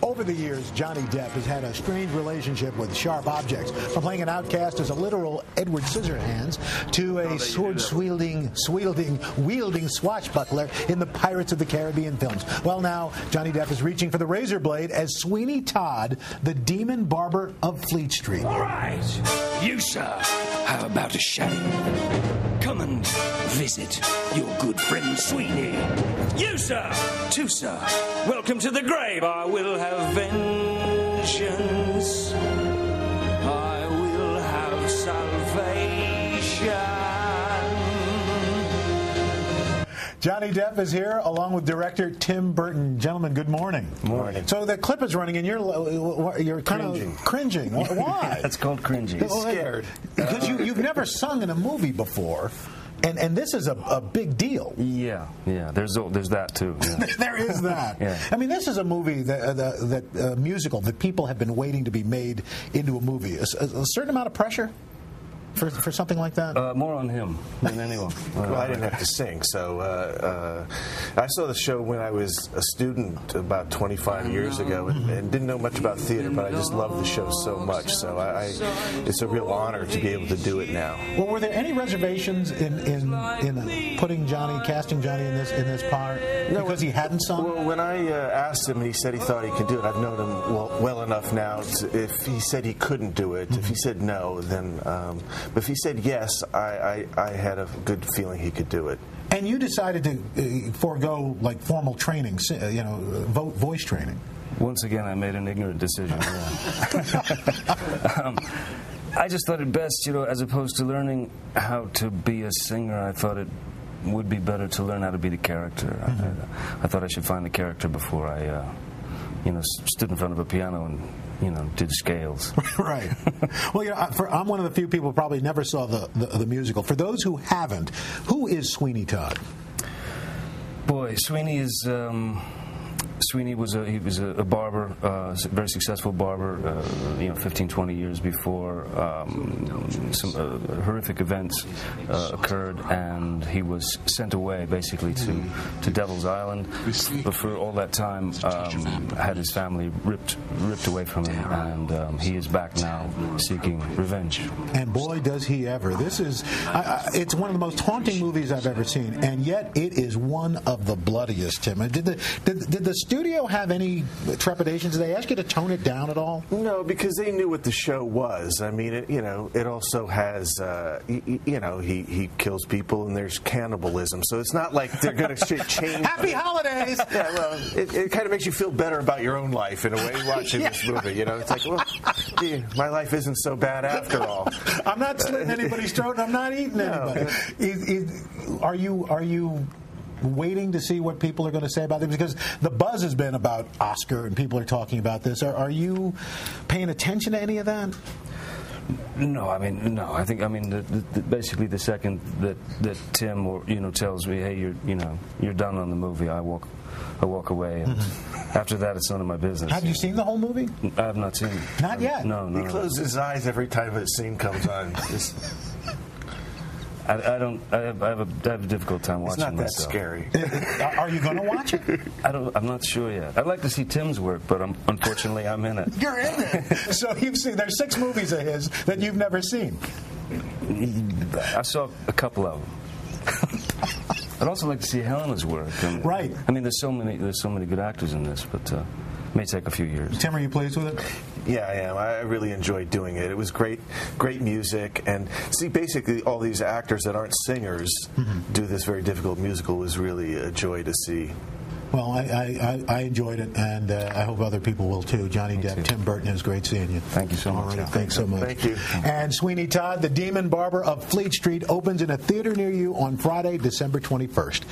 Over the years, Johnny Depp has had a strange relationship with sharp objects, from playing an outcast as a literal Edward Scissorhands to a sword-wielding swashbuckler in the Pirates of the Caribbean films. Well, now, Johnny Depp is reaching for the razor blade as Sweeney Todd, the demon barber of Fleet Street. All right, you, sir, have about a shave. Come and visit your good friend Sweeney. You, sir, too, sir. Welcome to the grave. I will have vengeance. I will have salvation. Johnny Depp is here, along with director Tim Burton. Gentlemen, good morning. Morning. So the clip is running, and you're kind of cringing. Why? That's called cringing. Scared. Because you've never sung in a movie before. And this is a big deal. Yeah. There's that too. Yeah. There is that. Yeah. I mean, this is a movie that musical that people have been waiting to be made into a movie. A certain amount of pressure for something like that. More on him than anyone. Well, I didn't have to sing, so I saw the show when I was a student about 25 years ago, and didn't know much about theater, but I just loved the show so much. So it's a real honor to be able to do it now. Well, were there any reservations in casting Johnny in this part? No, because he hadn't sung? Well, when I asked him and he said he thought he could do it, I've known him well enough now. If he said he couldn't do it, if he said no, then. But if he said yes, I had a good feeling he could do it. And you decided to forego like formal training, voice training. Once again, I made an ignorant decision. Yeah. I just thought it best, as opposed to learning how to be a singer, I thought it would be better to learn how to be the character. I thought I should find the character before I, stood in front of a piano and did scales. Right. Well, I'm one of the few people who probably never saw the musical. For those who haven't, who is Sweeney Todd? Boy, Sweeney is. Sweeney was a barber, a very successful barber. 15, 20 years before some horrific events occurred, and he was sent away basically to Devil's Island. But for all that time, had his family ripped away from him, and he is back now seeking revenge. And boy, does he ever! This is it's one of the most haunting movies I've ever seen, and yet it is one of the bloodiest. Tim, did the studio have any trepidations? Did they ask you to tone it down at all? No, because they knew what the show was. I mean, it also has, he kills people and there's cannibalism. So it's not like they're going to change. Happy holidays! Yeah, well, it kind of makes you feel better about your own life in a way watching this movie. It's like, well, gee, my life isn't so bad after all. I'm not slitting anybody's throat and I'm not eating anybody. Are you waiting to see what people are going to say about it? Because the buzz has been about Oscar and people are talking about this. Are you paying attention to any of that? No, no. I think basically the second that Tim tells me, hey, you're done on the movie, I walk away, and after that it's none of my business. Have you seen the whole movie? I have not seen it. Not yet. No. He closes his eyes every time a scene comes on. I have a difficult time watching it. It's not that scary. Are you going to watch it? I'm not sure yet. I'd like to see Tim's work, but unfortunately I'm in it. You're in it. So there's 6 movies of his that you've never seen. I saw a couple of them. I'd also like to see Helena's work. Right. There's so many good actors in this, but it may take a few years. Tim, are you pleased with it? Yeah, I am. I really enjoyed doing it. It was great music, and see, basically all these actors that aren't singers do this very difficult musical was really a joy to see. Well, I enjoyed it, and I hope other people will too. Johnny Depp, Tim Burton, it was great seeing you. Thank you so much. All right, thanks so much. Thank you. And Sweeney Todd, the Demon Barber of Fleet Street, opens in a theater near you on Friday, December 21st.